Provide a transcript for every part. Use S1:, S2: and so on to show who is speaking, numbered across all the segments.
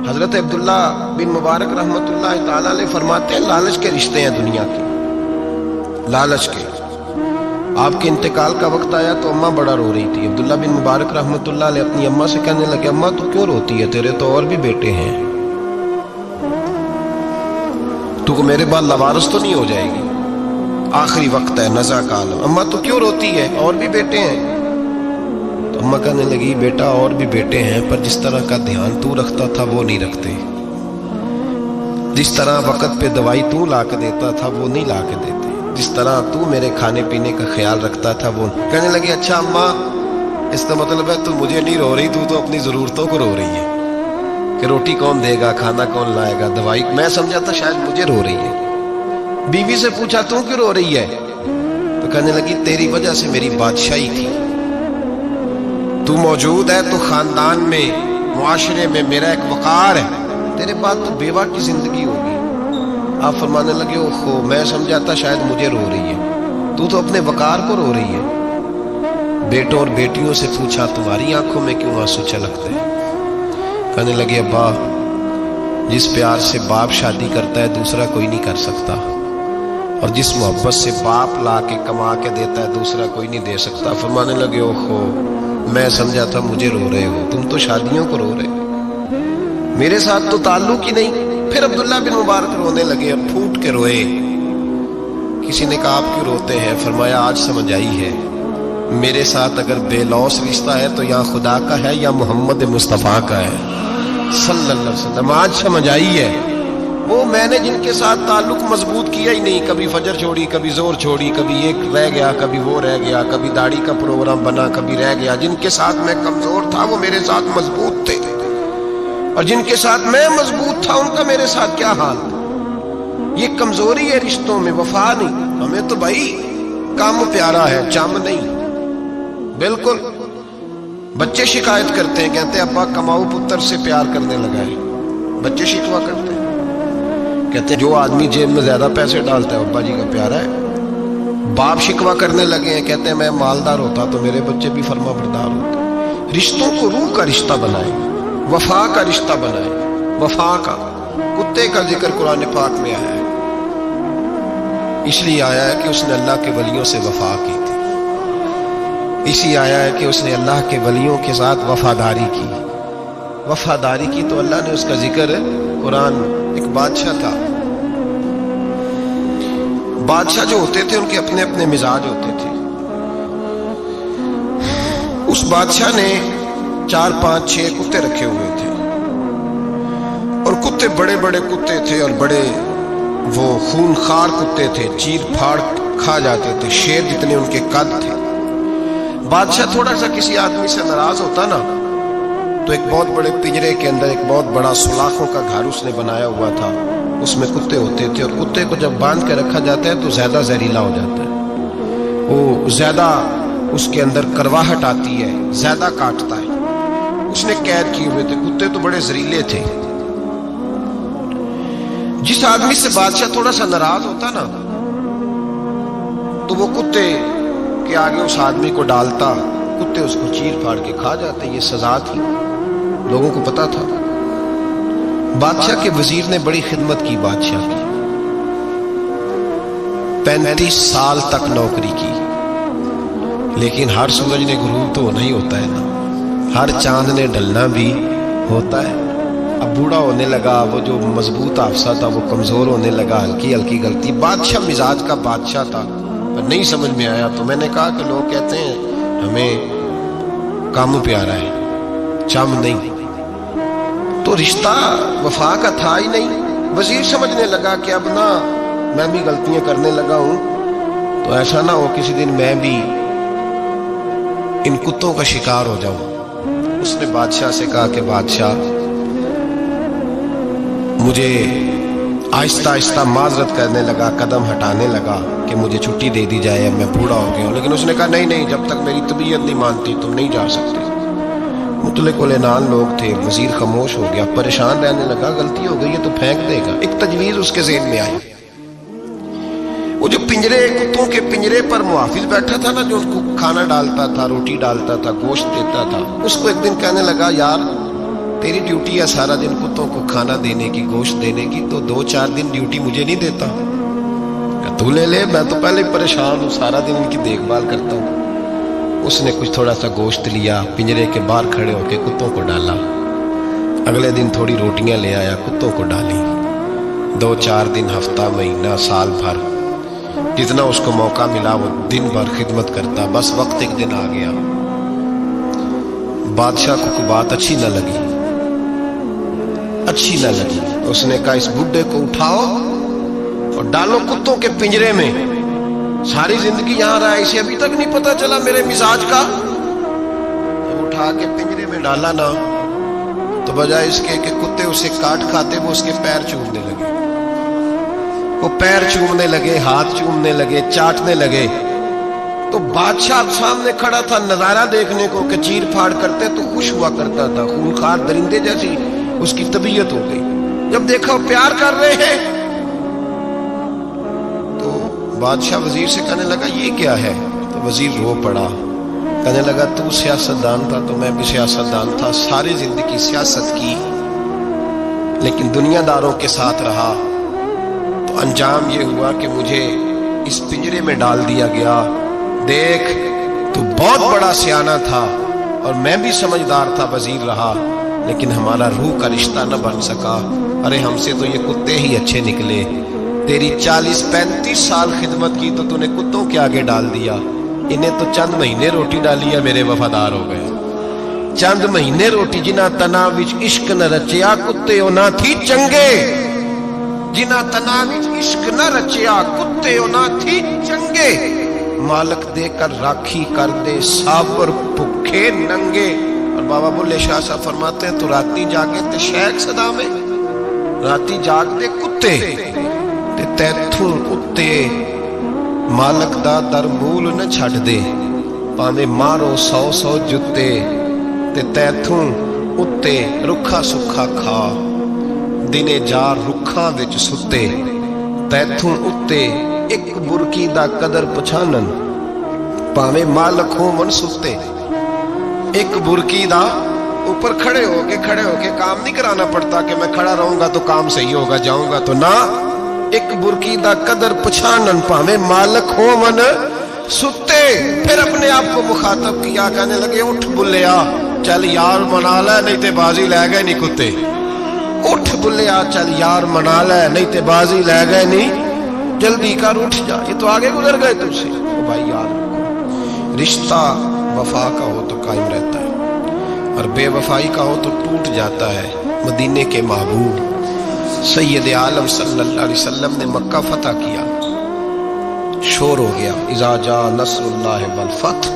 S1: حضرت عبداللہ بن مبارک رحمتاللہ تعالی علیہ فرماتے ہیں لالچ کے رشتے ہیں دنیا کے، لالچ کے۔ آپ کے انتقال کا وقت آیا تو اماں بڑا رو رہی تھی۔ عبداللہ بن مبارک رحمۃ اللہ علیہ اپنی اماں سے کہنے لگے اماں تو کیوں روتی ہے، تیرے تو اور بھی بیٹے ہیں، تو میرے بعد لوارث تو نہیں ہو جائے گی، آخری وقت ہے، نزع کا عالم، اماں تو کیوں روتی ہے، اور بھی بیٹے ہیں؟ تو اماں کہنے لگی بیٹا اور بھی بیٹے ہیں، پر جس طرح کا دھیان تو رکھتا تھا وہ نہیں رکھتے، جس طرح وقت پہ دوائی تو لا کے دیتا تھا وہ نہیں لا کے دیتے، جس طرح تو میرے کھانے پینے کا خیال رکھتا تھا وہ۔ کہنے لگی اچھا اماں اس کا مطلب ہے تو مجھے نہیں رو رہی، تو اپنی ضرورتوں کو رو رہی ہے کہ روٹی کون دے گا، کھانا کون لائے گا، دوائی۔ میں سمجھا تھا شاید مجھے رو رہی ہے۔ بیوی سے پوچھا تو کیوں رو رہی ہے، تو کہنے لگی تیری وجہ سے میری بادشاہی تھی، تو موجود ہے تو خاندان میں معاشرے میں میرا ایک وقار ہے، تیرے بعد تو بیوہ کی زندگی ہوگی۔ آپ فرمانے لگے اوہو میں سمجھا تھا شاید مجھے رو رہی ہے، تو اپنے وقار کو رو رہی ہے۔ بیٹوں اور بیٹیوں سے پوچھا تمہاری آنکھوں میں کیوں آنسو چھلکتے ہیں؟ کہنے لگے ابا جس پیار سے باپ شادی کرتا ہے دوسرا کوئی نہیں کر سکتا، اور جس محبت سے باپ لا کے کما کے دیتا ہے دوسرا کوئی نہیں دے سکتا۔ فرمانے لگے اوہو میں سمجھا تھا مجھے رو رہے ہو، تم تو شادیوں کو رو رہے ہو، میرے ساتھ تو تعلق ہی نہیں۔ پھر عبداللہ بن مبارک رونے لگے اور پھوٹ کے روئے۔ کسی نے کہا آپ کیوں روتے ہیں؟ فرمایا آج سمجھ آئی ہے، میرے ساتھ اگر بے لوث رشتہ ہے تو یا خدا کا ہے یا محمد مصطفیٰ کا ہے صلی اللہ علیہ وسلم۔ آج سمجھ آئی ہے، وہ میں نے جن کے ساتھ تعلق مضبوط کیا ہی نہیں، کبھی فجر چھوڑی، کبھی زور چھوڑی، کبھی ایک رہ گیا، کبھی وہ رہ گیا، کبھی داڑھی کا پروگرام بنا، کبھی رہ گیا۔ جن کے ساتھ میں کمزور تھا وہ میرے ساتھ مضبوط تھے، اور جن کے ساتھ میں مضبوط تھا ان کا میرے ساتھ کیا حال تھا۔ یہ کمزوری ہے رشتوں میں، وفا نہیں۔ ہمیں تو بھائی کام پیارا ہے، چم نہیں۔ بالکل بچے شکایت کرتے ہیں، کہتے ہیں ابا کماؤ پتر سے پیار کرنے لگا ہے، بچے شکوا کرتے ہیں، کہتے ہیں جو آدمی جیب میں زیادہ پیسے ڈالتا ہے ابا جی کا پیارا ہے۔ باپ شکوا کرنے لگے ہیں، کہتے ہیں میں مالدار ہوتا تو میرے بچے بھی فرما بردار ہوتے۔ رشتوں کو روح کا رشتہ بنائیں، وفا کا رشتہ بنائیں، وفا کا۔ کتے کا ذکر قرآن پاک میں آیا ہے، اس لیے آیا ہے کہ اس نے اللہ کے ولیوں سے وفا کی تھی، اسی آیا ہے کہ اس نے اللہ کے ولیوں کے ساتھ وفاداری کی، وفاداری کی تو اللہ نے اس کا ذکر قرآن۔ ایک بادشاہ تھا، بادشاہ جو ہوتے تھے ان کے اپنے اپنے مزاج ہوتے تھے۔ اس بادشاہ نے 4 5 6 کتے رکھے ہوئے تھے، اور کتے بڑے بڑے کتے تھے، اور بڑے وہ خونخوار کتے تھے، چیر پھاڑ کھا جاتے تھے، شیر جتنے ان کے قد تھے۔ بادشاہ تھوڑا سا کسی آدمی سے ناراض ہوتا نا تو ایک بہت بڑے پنجرے کے اندر ایک بہت بڑا سلاخوں کا گھر اس نے بنایا ہوا تھا، اس میں کتے ہوتے تھے، اور کتے کو جب باندھ کے رکھا جاتا ہے تو زیادہ زہریلا ہو جاتا ہے، وہ زیادہ اس کے اندر کرواہٹ آتی ہے، زیادہ کاٹتا ہے۔ اس نے قید کیے ہوئے تھے، کتے تو بڑے زہریلے تھے۔ جس آدمی سے بادشاہ تھوڑا سا ناراض ہوتا نا تو وہ کتے کے آگے اس آدمی کو ڈالتا، کتے اس کو چیر پھاڑ کے کھا جاتے۔ یہ سزا تھی، لوگوں کو پتا تھا۔ بادشاہ کے وزیر نے بڑی خدمت کی بادشاہ کی، 35 سال تک نوکری کی، لیکن ہر سورج نے غروب تو ہونا ہی ہوتا ہے نا، ہر چاند نے ڈھلنا بھی ہوتا ہے۔ اب بوڑھا ہونے لگا، وہ جو مضبوط حافظہ تھا وہ کمزور ہونے لگا، ہلکی ہلکی غلطی۔ بادشاہ مزاج کا بادشاہ تھا، پر نہیں سمجھ میں آیا تو میں نے کہا کہ لوگ کہتے ہیں ہمیں کام پیارا ہے، چم نہیں، تو رشتہ وفا کا تھا ہی نہیں۔ وزیر سمجھنے لگا کہ اب نہ میں بھی غلطیاں کرنے لگا ہوں تو ایسا نہ ہو کسی دن میں بھی ان کتوں کا شکار ہو جاؤں۔ اس نے بادشاہ سے کہا کہ بادشاہ مجھے آہستہ آہستہ معذرت کرنے لگا، قدم ہٹانے لگا کہ مجھے چھٹی دے دی جائے، اب میں بوڑھا ہو گیا ہوں۔ لیکن اس نے کہا نہیں نہیں، جب تک میری طبیعت نہیں مانتی تم نہیں جا سکتے۔ مطلق العنان لوگ تھے، وزیر خاموش ہو گیا، پریشان رہنے لگا، غلطی ہو گئی ہے تو پھینک دے گا۔ ایک تجویز اس کے ذہن میں آئی، وہ جو پنجرے کتوں کے پنجرے پر محافظ بیٹھا تھا نا، جو ان کو کھانا ڈالتا تھا، روٹی ڈالتا تھا، گوشت دیتا تھا، اس کو ایک دن کہنے لگا یار तेरी ड्यूटी है सारा दिन कुत्तों को खाना देने की, गोश्त देने की, तो 2-4 दिन ड्यूटी मुझे नहीं देता? तू ले ले, मैं तो पहले ही परेशान हूँ, सारा दिन इनकी देखभाल करता हूँ। उसने कुछ थोड़ा सा गोश्त लिया, पिंजरे के बाहर खड़े होके कुत्तों को डाला। अगले दिन थोड़ी रोटियां ले आया, कुत्तों को डाली। 2-4 दिन, हफ्ता, महीना, साल भर, जितना उसको मौका मिला वो दिन भर खिदमत करता। बस वक्त एक दिन आ गया, बादशाह को कोई बात अच्छी न लगी। उसने कहा इस बुड्ढे को उठाओ और डालो कुत्तों के पिंजरे में। सारी जिंदगी यहां रहा, इसे अभी तक नहीं पता चला मेरे मिजाज का। जब उठा के पिंजरे में डाला ना, तो बजाय इसके कि कुत्ते उसे काट खाते, वो उसके पैर चूमने लगे। वो पैर चूमने लगे, हाथ चूमने लगे, चाटने लगे। तो बादशाह सामने खड़ा था नजारा देखने को कि चीर फाड़ करते तो खुश हुआ करता था। खूंखार दरिंदे जैसी उसकी तबीयत हो गई। जब देखा वो प्यार कर रहे हैं, तो बादशाह वजीर से कहने लगा ये क्या है? तो वजीर रो पड़ा, कहने लगा तू सियासतदान था तो मैं भी सियासतदान था, सारी जिंदगी सियासत की, लेकिन दुनियादारों के साथ रहा, तो अंजाम ये हुआ कि मुझे इस पिंजरे में डाल दिया गया। देख, तू बहुत बड़ा सियाना था और मैं भी समझदार था, वजीर रहा, लेकिन हमारा रूह का रिश्ता न बन सका। अरे हमसे तो ये कुत्ते ही अच्छे निकले। तेरी 40-35 साल खिदमत की तो तूने कुत्तों के आगे डाल दिया। इन्हें तो चंद महीने रोटी डाली है, मेरे वफादार हो गए। चंद महीने रोटी, जिन्हां तना विच इश्क न रचिया, कुत्ते ना थी चंगे। जिन्हां तना विच इश्क न रचिया, कुत्ते ना थी चंगे। मालक देकर राखी कर दे, साबर भुखे नंगे। और बाबा बुल्ले शाह साहब फरमाते हैं, तो राती जागे ते शेख सदा में, राती जागते कुत्ते ते तैथू उत्ते मालक दा दर मूल न छड़ दे। भावे मारो 100 जुत्ते ते तैथू उत्ते रुखा सुखा खा। दिने जार रुखा विच सुते, तैथू उत्ते एक बुरकी दा कदर पछानन। भावे मालक हो मन सुते। एक बुरकी दा ऊपर खड़े होके काम नहीं कराना पड़ता कि मैं खड़ा रहूंगा तो काम सही होगा, जाऊंगा तो ना। एक बुरकी दा कदर पछानन, भावे मालक हो मन सुते। फिर अपने आप को मुखातब किया, कहने लगे उठ बुल्लिया, चल यार मना ले, नहीं ते बाजी ले गए नहीं कुत्ते। उठ बुल्लिया, चल यार मना ले, नहीं ते बाजी ले गए नहीं, जल्दी कर उठ जा, ये तो आगे गुजर गए तुझसे। तो भाई यार, रिश्ता वफा का हो तो कायम रहता है और बेवफाई का हो तो टूट जाता है। मदीने के महबूब सैयद आलम सल्लल्लाहु अलैहि वसल्लम ने मक्का फतह किया, शोर हो गया, इज़ा जा नस्रुल्लाह वल फतह,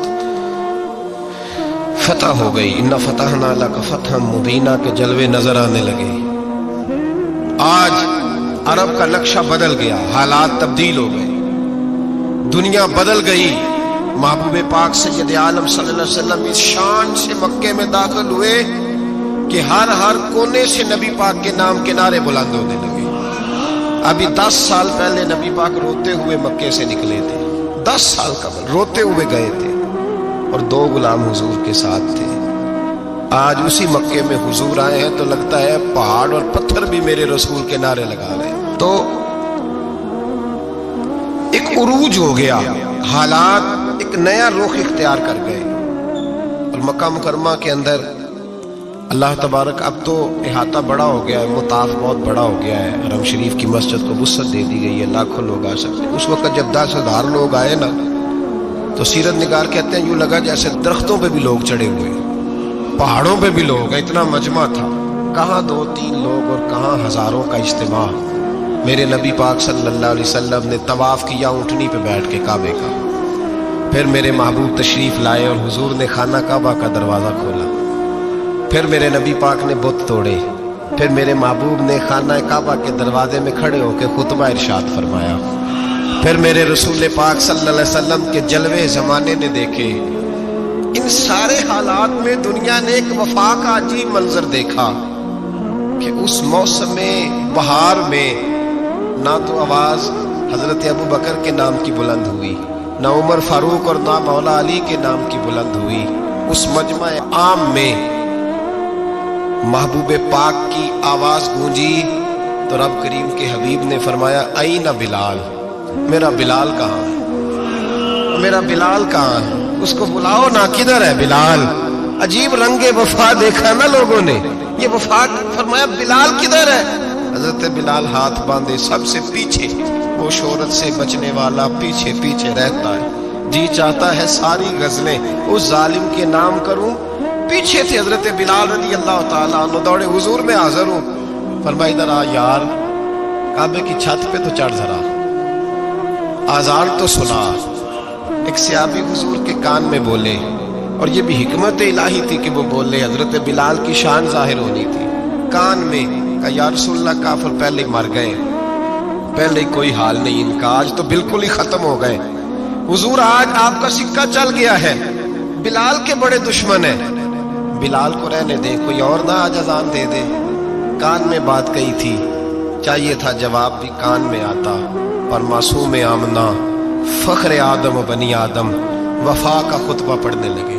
S1: फतह हो गई। इन्ना फतहना लका फतहम मुबीना के जलवे नजर आने लगे। आज अरब का नक्शा बदल गया, हालात तब्दील हो गए, दुनिया बदल गई। महबूब पाक सैयद आलम सल्लल्लाहु अलैहि वसल्लम इस शान से मक्के में दाखिल हुए कि हर कोने से नबी पाक के नाम के नारे बुलंद होने लगे। अभी 10 साल पहले नबी पाक रोते हुए मक्के से निकले थे, 10 साल कबल रोते हुए गए थे और 2 गुलाम हुजूर के साथ थे। आज उसी मक्के में हुजूर आए हैं तो लगता है पहाड़ और पत्थर भी मेरे रसूल के नारे लगा रहे हैं। तो एक उरूज हो गया, हालात एक नया रुख इख्तियार कर गए। और मक्का मुकरमा के अंदर अल्लाह तबारक, अब तो इहाता बड़ा हो गया है, मुताफ बहुत बड़ा हो गया है। हरम शरीफ की मस्जिद को वुसअत दे दी गई है, लाखों लोग आ सकते। उस वक्त जब 10,000 लोग आए ना, तो सीरत निगार कहते हैं यूं लगा जैसे दरख्तों पे भी लोग चढ़े हुए, पहाड़ों पे भी लोग, इतना मजमा था। कहाँ 2-3 लोग और कहाँ हजारों का इज्तिमा। मेरे नबी पाक सल्लल्लाहु अलैहि वसल्लम ने तवाफ किया ऊँटनी पे बैठ के काबे का। फिर मेरे महबूब तशरीफ लाए और हुजूर ने खाना काबा का दरवाज़ा खोला। फिर मेरे नबी पाक ने बुत तोड़े। फिर मेरे महबूब ने खाना काबा के दरवाजे में खड़े होकर खुतबा इरशाद फरमाया। फिर मेरे रसूल पाक सल्लल्लाहु अलैहि वसल्लम के जलवे ज़माने ने देखे। इन सारे हालात में दुनिया ने एक वफा का अजीब मंजर देखा कि उस मौसम में बहार में ना तो आवाज़ हज़रत अबू बकर के नाम की बुलंद हुई, ना उमर फारूक और ना मौला अली के नाम की बुलंद हुई। उस मजमा आम में महबूब पाक की आवाज गूंजी तो रब करीम के हबीब ने फरमाया ऐना बिलाल, मेरा बिलाल कहाँ है, मेरा बिलाल कहाँ है, उसको बुलाओ ना, किधर है बिलाल। अजीब रंगे वफा देखा ना लोगों ने, ये वफा। फरमाया बिलाल किधर है। हजरत बिलाल हाथ बांधे सबसे पीछे, वो शोहरत से बचने वाला पीछे पीछे रहता है। जी चाहता है सारी गजलें उस जालिम के नाम करूं। पीछे थे हजरत बिलाल रज़ी अल्लाह ताला अन्हु, दौड़े हुजूर में हाजिर हूं। फरमाया इधर आ यार, काबे की छत पे तो चढ़ जरा, आजान तो सुना। एक सहाबी हुजूर के कान में बोले, और ये भी हिकमत इलाही थी कि वो बोले, हजरत बिलाल की शान जाहिर होनी थी। कान में का या रसूलल्लाह, काफिर पहले ही मर गए, पहले ही कोई हाल नहीं इनका, आज तो बिल्कुल ही खत्म हो गए। हुजूर आज आपका सिक्का चल गया है, बिलाल के बड़े दुश्मन है, बिलाल को रहने दे, कोई और ना आज अजान दे दे। कान में बात कही थी, चाहिए था जवाब भी कान में आता, और मासूम आमना फख्र आदम बनी आदम वफा का खुतबा पढ़ने लगे।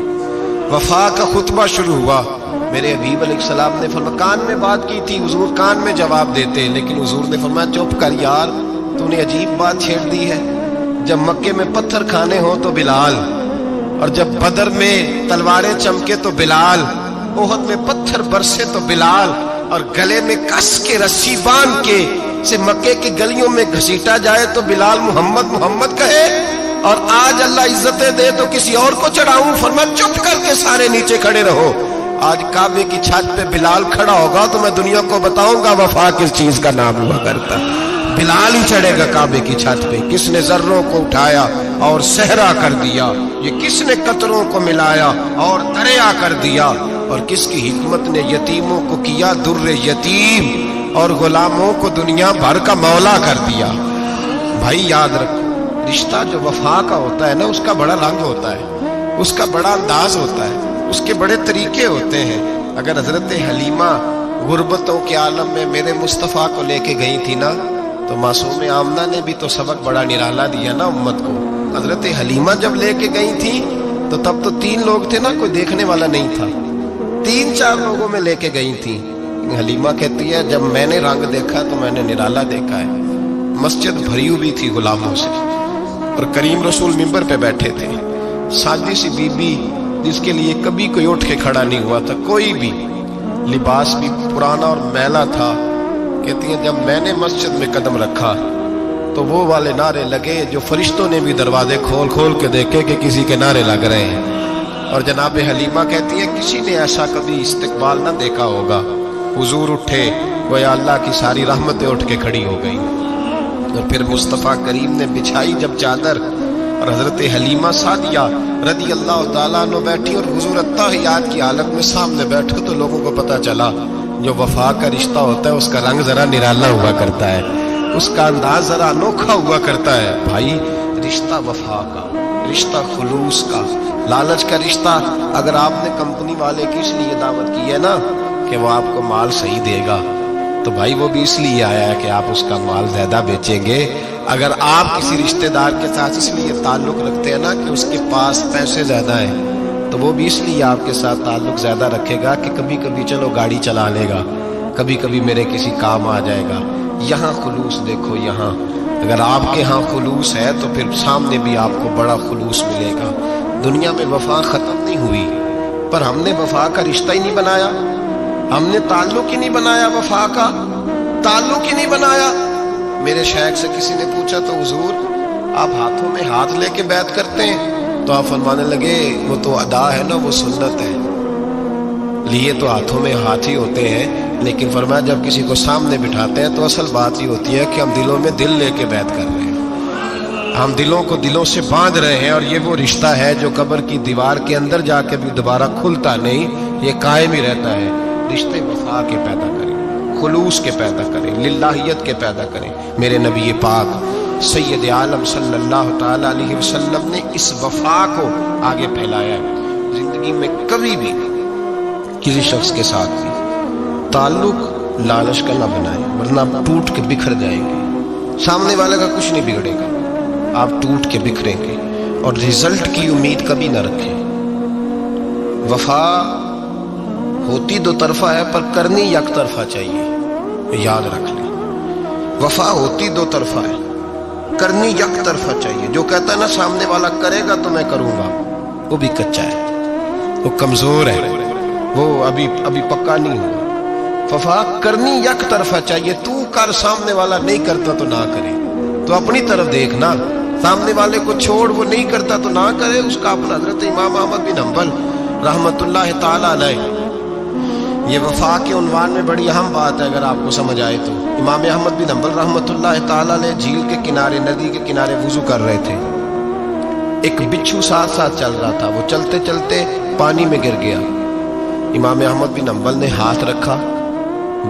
S1: वफा का खुतबा शुरू हुआ। मेरे हबीब अलैहिस्सलाम ने फरमाया, कान में बात की थी, हुजूर कान में जवाब देते, लेकिन हुजूर ने फरमाया चुप कर यार, तूने अजीब बात छेड़ दी है। जब मक्के में पत्थर खाने हो तो बिलाल, और जब बदर में तलवारें चमके तो बिलाल, ओहद में पत्थर बरसे तो बिलाल, और गले में कस के रस्सी बांध के से मक्के की गलियों में घसीटा जाए तो बिलाल मोहम्मद मोहम्मद कहे। और आज अल्लाह इज्जतें दे तो किसी और को चढ़ाऊं। फरमाया चुप करके सारे नीचे खड़े रहो। आज काबे की छत पे बिलाल खड़ा होगा तो मैं दुनिया को बताऊंगा वफा किस चीज का नाम हुआ करता। बिलाल ही चढ़ेगा काबे की छत पे। किसने जर्रों को उठाया और सहरा कर दिया, ये किसने कतरों को मिलाया और दरिया कर दिया, और किसकी हिकमत ने यतीमों को किया दुर्रे यतीम, और गुलामों को दुनिया भर का मौला कर दिया। भाई याद रखो, रिश्ता जो वफा का होता है ना, उसका बड़ा रंग होता है, उसका बड़ा अंदाज होता है, उसके बड़े तरीके होते हैं। अगर हजरत हलीमा गुर्बतों के आलम में मेरे मुस्तफ़ा को लेके गई थी ना, तो मासूम आमना ने भी तो सबक बड़ा निराला दिया ना उम्मत को। हजरत हलीमा जब लेके गई थी तो तब तो 3 लोग थे ना, कोई देखने वाला नहीं था, 3-4 लोगों में लेके गई थी। हलीमा कहती है जब मैंने रंग देखा तो मैंने निराला देखा है। मस्जिद भरी हुई थी गुलामों से, और करीम रसूल मिंबर पे बैठे थे। सादी सी बीबी जिसके लिए कभी कोई उठ के खड़ा नहीं हुआ था, कोई भी, लिबास भी पुराना और मैला था। कहती है जब मैंने मस्जिद में कदम रखा तो वो वाले नारे लगे जो फरिश्तों ने भी दरवाजे खोल खोल के देखे कि किसी के नारे लग रहे हैं। और जनाब हलीमा कहती है किसी ने ऐसा कभी इस्तकबाल ना देखा होगा। हुजूर उठे, गोया अल्लाह की सारी रहमतें उठ के खड़ी हो गई। और फिर मुस्तफ़ा करीम ने बिछाई जब चादर, और हजरत हलीमा सादिया रज़ी अल्लाह ताला अन्हा बैठी, और हुजूर अत्ताहियात की हालत में सामने बैठे। तो लोगों को पता चला जो वफा का रिश्ता होता है उसका रंग जरा निराला हुआ करता है, उसका अंदाज जरा अनोखा हुआ करता है। भाई रिश्ता वफा का, रिश्ता खुलूस का, लालच का रिश्ता। अगर आपने कंपनी वाले की इसलिए दावत की है ना कि वो आपको माल सही देगा, तो भाई वो भी इसलिए आया है कि आप उसका माल ज्यादा बेचेंगे। अगर आप किसी रिश्तेदार के साथ इसलिए ताल्लुक रखते हैं ना कि उसके पास पैसे ज्यादा हैं, तो वो भी इसलिए आपके साथ ताल्लुक ज्यादा रखेगा कि कभी कभी चलो गाड़ी चला लेगा, कभी कभी मेरे किसी काम आ जाएगा। यहाँ खुलूस देखो, यहाँ अगर आपके यहाँ खुलूस है तो फिर सामने भी आपको बड़ा खुलूस मिलेगा। दुनिया में वफा खत्म नहीं हुई, पर हमने वफा का रिश्ता ही नहीं बनाया, हमने ताल्लुक ही नहीं बनाया, वफा का ताल्लुक ही नहीं बनाया। मेरे शेख से किसी ने पूछा तो हुजूर आप हाथों में हाथ लेके बैत करते हैं? तो आप फरमाने लगे वो तो अदा है ना, वो सुन्नत है, लिए तो हाथों में हाथ ही होते हैं, लेकिन फरमाया जब किसी को सामने बिठाते हैं तो असल बात ये होती है कि हम दिलों में दिल लेके बैत कर रहे हैं, हम दिलों को दिलों से बांध रहे हैं। और ये वो रिश्ता है जो कब्र की दीवार के अंदर जाके भी दोबारा खुलता नहीं, ये कायम ही रहता है। रिश्ते वफा के पैदा करें, खुलूस के पैदा करें, लिल्लाहियत के पैदा करें। मेरे नबी पाक सैयद आलम सल्लल्लाहु ताला अलैहि वसल्लम ने इस वफा को आगे फैलाया है। जिंदगी में कभी भी किसी शख्स के साथ भी ताल्लुक लालच का ना बनाए, वरना आप टूट के बिखर जाएंगे। सामने वाले का कुछ नहीं बिगड़ेगा, आप टूट के बिखरेंगे। और रिजल्ट की उम्मीद कभी ना रखें। वफा ہوتی دو طرفہ ہے پر کرنی یک طرفہ چاہیے، یاد رکھ لیں۔ وفا ہوتی دو طرفہ ہے، کرنی یک طرفہ چاہیے۔ جو کہتا ہے نا سامنے والا کرے گا تو میں کروں گا، وہ بھی کچا ہے، وہ کمزور ہے، وہ ابھی پکا نہیں ہوا۔ وفا کرنی یک طرفہ چاہیے، تو کر، سامنے والا نہیں کرتا تو نہ کرے، تو اپنی طرف دیکھنا، سامنے والے کو چھوڑ، وہ نہیں کرتا تو نہ کرے، اس کا اپنا۔ حضرت امام احمد بن حنبل رحمت اللہ تعالی علیہ، یہ وفا کے عنوان میں بڑی اہم بات ہے اگر آپ کو سمجھ آئے تو۔ امام احمد بن حنبل رحمت اللہ تعالی علیہ جھیل کے کنارے، ندی کے کنارے وضو کر رہے تھے، ایک بچھو ساتھ ساتھ چل رہا تھا، وہ چلتے چلتے پانی میں گر گیا۔ امام احمد بن حنبل نے ہاتھ رکھا،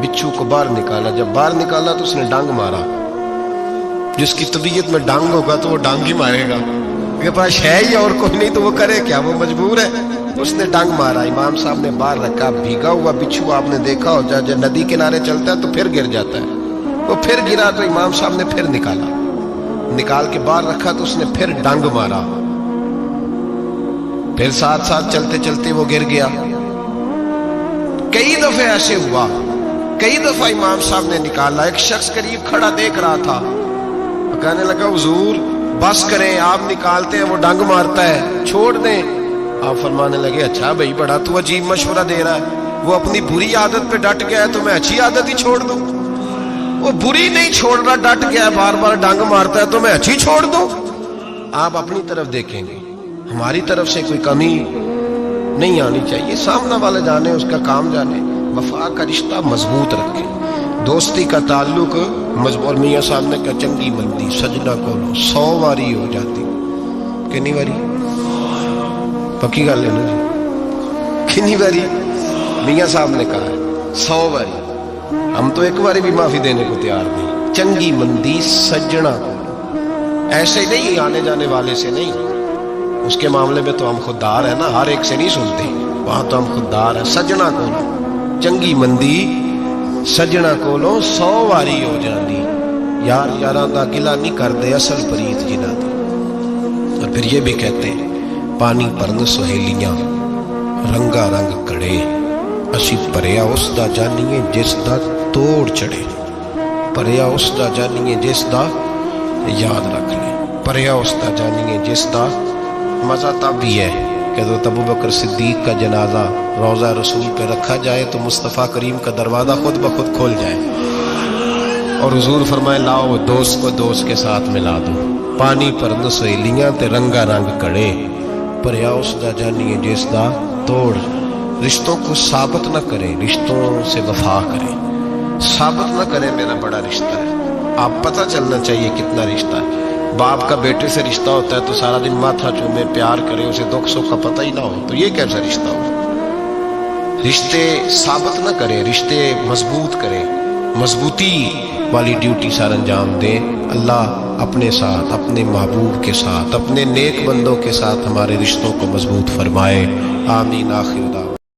S1: بچھو کو باہر نکالا، جب باہر نکالا تو اس نے ڈانگ مارا۔ جس کی طبیعت میں ڈانگ ہوگا تو وہ ڈانگ ہی مارے گا، میرے پاس ہے ہی اور کوئی نہیں تو وہ کرے کیا، وہ مجبور ہے، اس نے ڈانگ مارا۔ امام صاحب نے باہر رکھا، بھیگا ہوا بچھو آپ نے دیکھا ہو، جب ندی کنارے چلتا ہے تو پھر گر جاتا ہے، وہ پھر گرا تو امام صاحب نے پھر نکالا، نکال کے باہر رکھا تو اس نے پھر ڈانگ مارا، پھر ساتھ ساتھ چلتے چلتے وہ گر گیا۔ کئی دفعے ایسے ہوا، کئی دفعہ امام صاحب نے نکالا۔ ایک شخص قریب کھڑا دیکھ رہا تھا، کہنے لگا حضور بس کریں، آپ نکالتے ہیں وہ ڈنگ مارتا ہے، چھوڑ دیں۔ آپ فرمانے لگے اچھا بھائی بڑا تو عجیب مشورہ دے رہا ہے، وہ اپنی بری عادت پہ ڈٹ گیا ہے تو میں اچھی عادت ہی چھوڑ دوں؟ وہ بری نہیں چھوڑ رہا، ڈٹ گیا ہے، بار بار ڈنگ مارتا ہے تو میں اچھی چھوڑ دوں؟ آپ اپنی طرف دیکھیں گے، ہماری طرف سے کوئی کمی نہیں آنی چاہیے، سامنے والے جانے، اس کا کام جانے۔ وفا کا رشتہ مضبوط رکھیں، دوستی کا تعلق مضبوط۔ میاں صاحب نے کہا چنگی مندی سجنا کو 100 واری ہو جاتی، کنی واری؟ پکی گل ہے نا جی، کنی واری؟ میاں صاحب نے کہا ہے 100 واری، ہم تو ایک باری بھی معافی دینے کو تیار نہیں۔ چنگی مندی سجنا کو، ایسے نہیں آنے جانے والے سے نہیں، اس کے معاملے میں تو ہم خوددار ہیں نا، ہر ایک سے نہیں سنتے، وہاں تو ہم خوددار ہیں۔ سجنا کو چنگی مندی سجنا کولوں 100 واری ہو جاندی، یار یاراں دا گلا نہیں کردے اصل پریت جنہاں دی۔ اور پھر یہ بھی کہتے ہیں پانی پرن سہیلیاں رنگا رنگ کڑے، اسی پریا اس دا جانیے جس دا توڑ چڑھے، پریا اس دا جانیے جس دا، یاد رکھ لیں، پریا اس دا جانیے جس دا۔ مزہ تب بھی ہے کہ حضرت ابو بکر صدیق کا جنازہ روضہ رسول پہ رکھا جائے تو مصطفیٰ کریم کا دروازہ خود بخود کھول جائے اور حضور فرمائے لاؤ دوست کو دوست کے ساتھ ملا دو، پانی پرند سہیلیاں تے رنگا رنگ کڑے، پریا اس دا جانیے جس دا توڑ۔ رشتوں کو ثابت نہ کریں، رشتوں سے وفا کریں، ثابت نہ کریں میرا بڑا رشتہ ہے، آپ پتہ چلنا چاہیے کتنا رشتہ ہے۔ باپ کا بیٹے سے رشتہ ہوتا ہے تو سارا دن ماتھا چومے، پیار کرے، اسے دکھ سکھ کا پتہ ہی نہ ہو تو یہ کیسا رشتہ ہو؟ رشتے ثابت نہ کریں، رشتے مضبوط کریں، مضبوطی والی ڈیوٹی سر انجام دیں۔ اللہ اپنے ساتھ، اپنے محبوب کے ساتھ، اپنے نیک بندوں کے ساتھ ہمارے رشتوں کو مضبوط فرمائے، آمین۔ آخر دعوانا